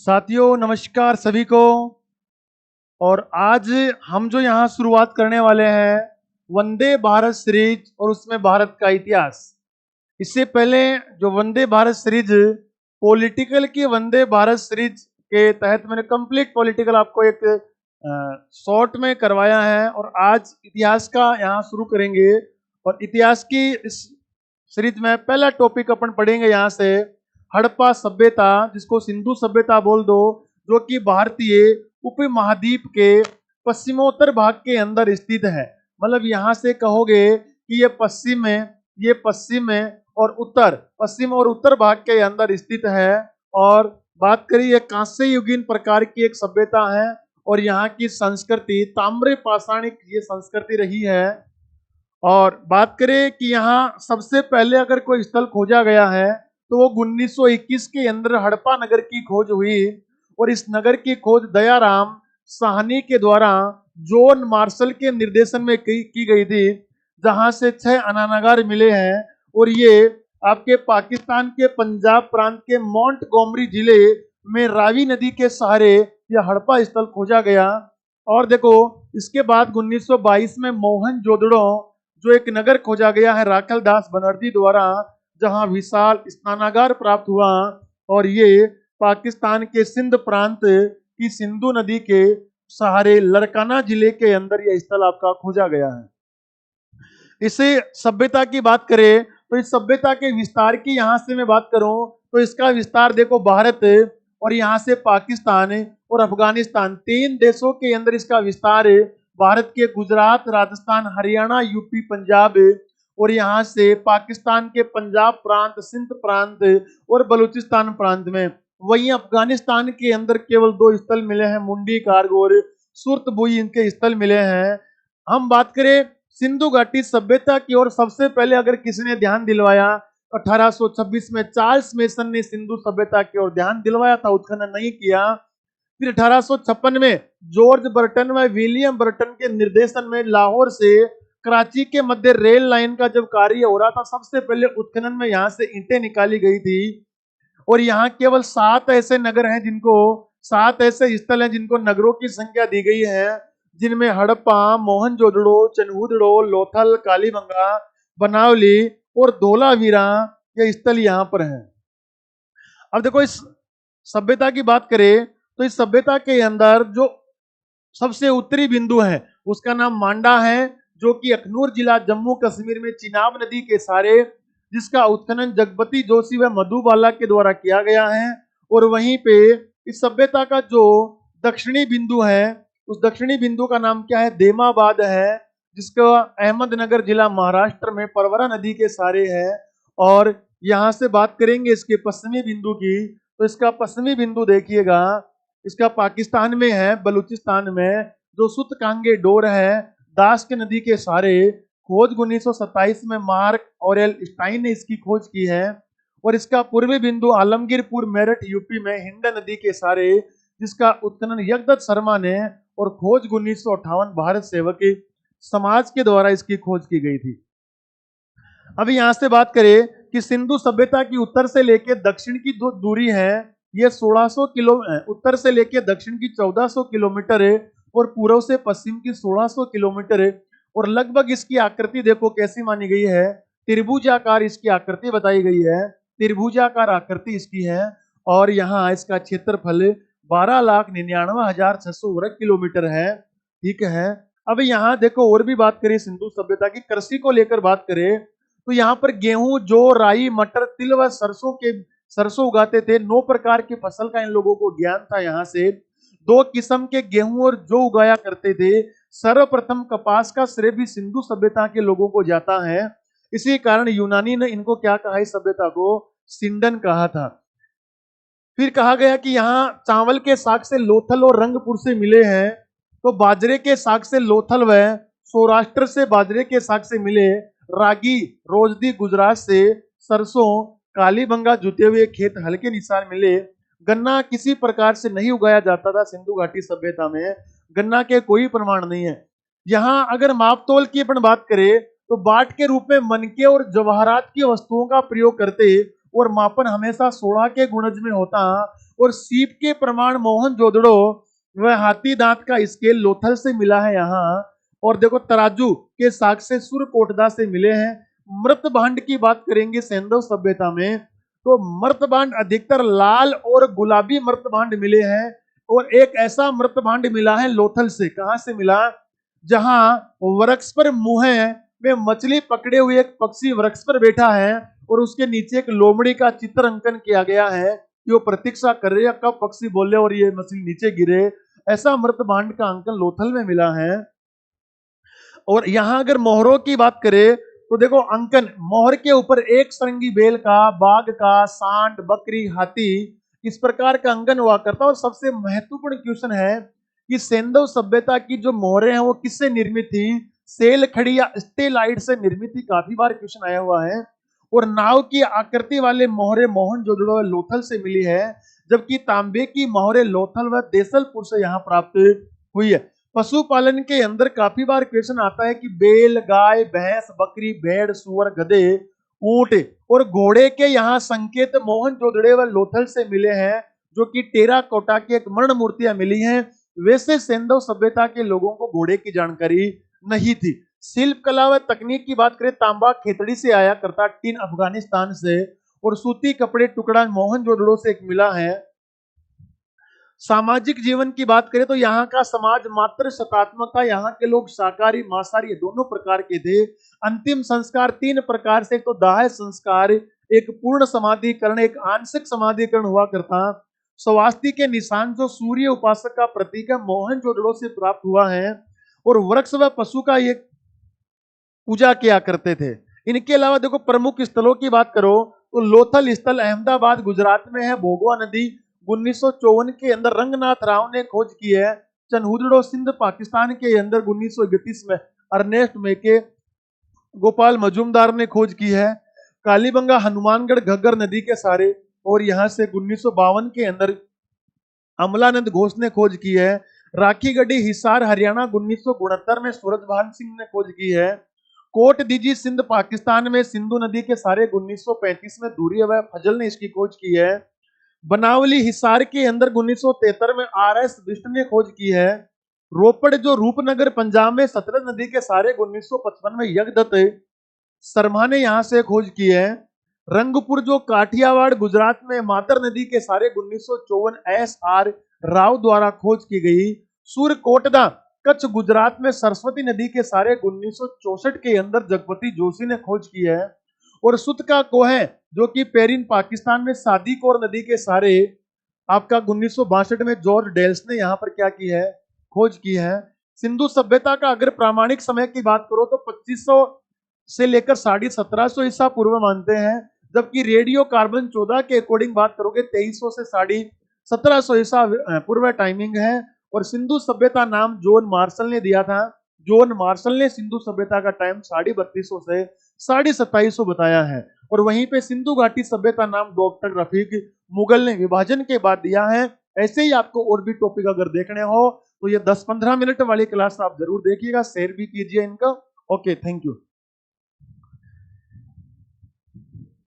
साथियों नमस्कार सभी को। और आज हम जो यहाँ शुरुआत करने वाले हैं वंदे भारत सीरीज और उसमें भारत का इतिहास। इससे पहले जो वंदे भारत सीरीज पॉलिटिकल की वंदे भारत सीरीज के तहत मैंने कंप्लीट पॉलिटिकल आपको एक शॉर्ट में करवाया है और आज इतिहास का यहाँ शुरू करेंगे। और इतिहास की इस सीरीज में पहला टॉपिक अपन पढ़ेंगे यहाँ से हड़प्पा सभ्यता, जिसको सिंधु सभ्यता बोल दो, जो कि भारतीय उपमहाद्वीप के पश्चिमोत्तर भाग के अंदर स्थित है। मतलब यहाँ से कहोगे कि ये पश्चिम में और उत्तर, पश्चिम और उत्तर भाग के अंदर स्थित है। और बात करिए ये कांस्य युगीन प्रकार की एक सभ्यता है और यहाँ की संस्कृति ताम्र पाषाणिक ये संस्कृति रही है। और बात करें कि यहाँ सबसे पहले अगर कोई स्थल खोजा गया है तो वो 1921 के अंदर हड़प्पा नगर की खोज हुई और इस नगर की खोज दयाराम साहनी के द्वारा जॉन मार्शल के निर्देशन में की गई थी, जहां से 6 अनानागार मिले हैं। और ये आपके पाकिस्तान के पंजाब प्रांत के मोंटगोमरी जिले में रावी नदी के सहारे यह हड़प्पा स्थल खोजा गया। और देखो इसके बाद 1922 में मोहनजोदड़ो जो एक नगर खोजा गया है राखल दास बनर्जी द्वारा, जहां विशाल स्नानागार प्राप्त हुआ। और ये पाकिस्तान के सिंध प्रांत की सिंधु नदी के सहारे लड़काना जिले के अंदर यह स्थल आपका खोजा गया है। इसे सभ्यता की बात करें तो इस सभ्यता के विस्तार की यहां से मैं बात करूं तो इसका विस्तार देखो भारत और यहां से पाकिस्तान और अफगानिस्तान 3 देशों के अंदर इसका विस्तार है। भारत के गुजरात, राजस्थान, हरियाणा, यूपी, पंजाब और यहाँ से पाकिस्तान के पंजाब प्रांत, सिंध प्रांत और बलूचिस्तान प्रांत में। वहीं अफगानिस्तान के अंदर केवल 2 स्थल मिले हैं, मुंडी कारग और सुरतबुई इनके स्थल मिले हैं। हम बात करें सिंधु घाटी सभ्यता की ओर, सबसे पहले अगर किसी ने ध्यान दिलवाया 1826 में चार्ल्स मेसन ने सिंधु सभ्यता की ओर ध्यान दिलवाया था, उत्खनन नहीं किया। फिर 1856 में जॉर्ज बर्टन व विलियम बर्टन के निर्देशन में लाहौर से कराची के मध्य रेल लाइन का जब कार्य हो रहा था, सबसे पहले उत्खनन में यहाँ से ईंटें निकाली गई थी। और यहाँ केवल 7 ऐसे नगर हैं जिनको 7 ऐसे स्थल हैं जिनको नगरों की संख्या दी गई है, जिनमें हड़प्पा, मोहनजोदड़ो, चनहूदड़ो, लोथल, कालीबंगा, बनावली और धोलावीरा ये स्थल यहाँ पर हैं। अब देखो इस सभ्यता की बात करें तो इस सभ्यता के अंदर जो सबसे उत्तरी बिंदु है उसका नाम मांडा है, जो कि अखनूर जिला जम्मू कश्मीर में चिनाब नदी के सहारे, जिसका उत्खनन जगपति जोशी व मधुबाला के द्वारा किया गया है। और वहीं पे इस सभ्यता का जो दक्षिणी बिंदु है उस दक्षिणी बिंदु का नाम क्या है, देमाबाद है, जिसका अहमदनगर जिला महाराष्ट्र में परवरा नदी के सहारे है। और यहाँ से बात करेंगे इसके पश्चिमी बिंदु की तो इसका पश्चिमी बिंदु देखिएगा, इसका पाकिस्तान में है, बलूचिस्तान में, जो सुतकांगे डोर है, दाश्क नदी के सहारे। खोज 1927 में मार्क ऑरेल स्टाइन ने इसकी खोज की है। और इसका पूर्वी बिंदु आलमगीरपुर मेरठ यूपी में हिंड नदी के सहारे, जिसका उत्खनन यज्ञदत्त शर्मा ने और खोज 1958 भारत सेवक समाज के द्वारा इसकी खोज की गई थी। अभी यहां से बात करें कि सिंधु सभ्यता की उत्तर से लेकर दक्षिण की जो दूरी है ये 1600 किलो, उत्तर से लेकर दक्षिण की 1400 किलोमीटर है और पूर्व से पश्चिम की 1600 किलोमीटर है। और लगभग इसकी आकृति देखो कैसी मानी गई है, त्रिभुजाकार इसकी आकृति बताई गई है, त्रिभुजाकार आकृति इसकी है। और यहाँ इसका क्षेत्रफल 12,99,600 वर्ग किलोमीटर है। ठीक है, अब यहाँ देखो और भी बात करें सिंधु सभ्यता की, कृषि को लेकर बात करें तो यहाँ पर गेहूं, जौ, राई, मटर, तिल व सरसों उगाते थे। 9 प्रकार की फसल का इन लोगों को ज्ञान था। यहाँ से 2 किस्म के गेहूं और जौ उगाया करते थे। सर्वप्रथम कपास का श्रेय भी सिंधु सभ्यता के लोगों को जाता है। इसी कारण यूनानी ने इनको क्या कहा, इस सभ्यता को सिंडन कहा था। फिर कहा गया कि यहाँ चावल के साग से लोथल और रंगपुर से मिले हैं, तो बाजरे के साग से लोथल व सौराष्ट्र से बाजरे के साग से मिले, रागी रोजदी गुजरात से, सरसों कालीबंगा जुते हुए खेत हल्के निशान मिले। गन्ना किसी प्रकार से नहीं उगाया जाता था सिंधु घाटी सभ्यता में, गन्ना के कोई प्रमाण नहीं है। यहाँ अगर मापतोल की अपन बात करें तो बाट के रूप में मनके और जवाहरात की वस्तुओं का प्रयोग करते और मापन हमेशा सोना के गुणज में होता और सीप के प्रमाण मोहनजोदड़ो वह हाथी दांत का स्केल लोथल से मिला है यहाँ। और देखो तराजू के साक्ष्य सुरकोटदा से मिले हैं। मृत भांड की बात करेंगे सैंधव सभ्यता में, तो मृत भांड अधिकतर लाल और गुलाबी मृत भांड मिले हैं। और एक ऐसा मृत भांड मिला है लोथल से। कहां से मिला? जहां वृक्ष पर मुंह में मछली पकड़े हुए एक पक्षी वृक्ष पर बैठा है और उसके नीचे एक लोमड़ी का चित्र अंकन किया गया है कि वो प्रतीक्षा कर रहे हैं कब पक्षी बोले और ये मछली नीचे गिरे। ऐसा मृत भांड का अंकन लोथल में मिला है। और यहां अगर मोहरों की बात करें तो देखो अंकन मोहर के ऊपर एक सरंगी बेल का, बाघ का, सांड, बकरी, हाथी, इस प्रकार का अंकन हुआ करता। और सबसे महत्वपूर्ण क्वेश्चन है कि सैंधव सभ्यता की जो मोहरें हैं वो किससे निर्मित थी? सेल खड़ी या स्टेलाइट से निर्मित थी। काफी बार क्वेश्चन आया हुआ है। और नाव की आकृति वाले मोहरे मोहनजोदड़ो व लोथल से मिली है, जबकि तांबे की मोहरे लोथल व देसलपुर से यहाँ प्राप्त हुई है। पशुपालन के अंदर काफी बार क्वेश्चन आता है कि बेल, गाय, भैंस, बकरी, भेड़, सुअर, गधे, ऊंट और घोड़े के यहाँ संकेत मोहनजोदड़ो व लोथल से मिले हैं, जो कि टेराकोटा की एक मरण मूर्तियां मिली हैं। वैसे सैंधव सभ्यता के लोगों को घोड़े की जानकारी नहीं थी। शिल्प कला व तकनीक की बात करें, तांबा खेतड़ी से आया करता, टीन अफगानिस्तान से, और सूती कपड़े टुकड़ा मोहनजोदड़ो से एक मिला है। सामाजिक जीवन की बात करें तो यहाँ का समाज मात्र शतात्मक था। यहाँ के लोग शाकाहारी मांसाहारी दोनों प्रकार के थे। अंतिम संस्कार तीन प्रकार से, तो दाह संस्कार, एक पूर्ण समाधिकरण, एक आंशिक समाधिकरण हुआ करता। स्वास्थ्य के निशान जो सूर्य उपासक का प्रतीक है मोहनजोदड़ो से प्राप्त हुआ है। और वृक्ष व पशु का ये पूजा किया करते थे। इनके अलावा देखो प्रमुख स्थलों की बात करो तो लोथल स्थल अहमदाबाद गुजरात में है। भोगवा नदी 1954 के अंदर रंगनाथ राव ने खोज की है। चनहुदड़ो सिंध पाकिस्तान के अंदर 1931 में अर्नेस्ट मेके, गोपाल मजूमदार ने खोज की है। कालीबंगा हनुमानगढ़ घग्गर नदी के सारे, और यहां से 1952 के अंदर अमलानंद घोष ने खोज की है। राखी गढ़ी हिसार हरियाणा 1969 में सूरजभान सिंह ने खोज की है। कोट दीजी सिंध पाकिस्तान में सिंधु नदी के सारे 1935 में दूरी व फजल ने इसकी खोज की है। बनावली हिसार के अंदर 1973 में आर.एस. बिष्ट ने खोज की है। रोपड़ जो रूपनगर पंजाब में सतलज नदी के सारे 1955 में यज्ञदत्त शर्मा ने यहां से खोज की है। रंगपुर जो काठियावाड़ गुजरात में मातर नदी के सारे 1954 एस.आर. राव द्वारा खोज की गई। सूरकोटदा कच्छ गुजरात में सरस्वती नदी के सारे 1964 के अंदर जगपति जोशी ने खोज की है। और सुत का कोह जो कि पेरिन पाकिस्तान में सादीकोर नदी के सारे आपका 1962 में जॉर्ज डेल्स ने यहाँ पर क्या की है? खोज की है। सिंधु सभ्यता का अगर प्रामाणिक समय की बात करो तो 2500 से लेकर 1750 ईसा पूर्व मानते हैं, जबकि रेडियो कार्बन 14 के अकॉर्डिंग बात करोगे 2300 से 1750 ईसा पूर्व टाइमिंग है। और सिंधु सभ्यता नाम जॉन मार्शल ने दिया था। जॉन मार्शल ने सिंधु सभ्यता का टाइम 3250 से 2750 बताया है। और वहीं पे सिंधु घाटी सभ्यता नाम डॉक्टर रफीक मुगल ने विभाजन के बाद दिया है। ऐसे ही आपको और भी टॉपिक अगर देखने हो तो ये 10-15 मिनट वाली क्लास आप जरूर देखिएगा, शेयर भी कीजिए इनका। Okay, thank you.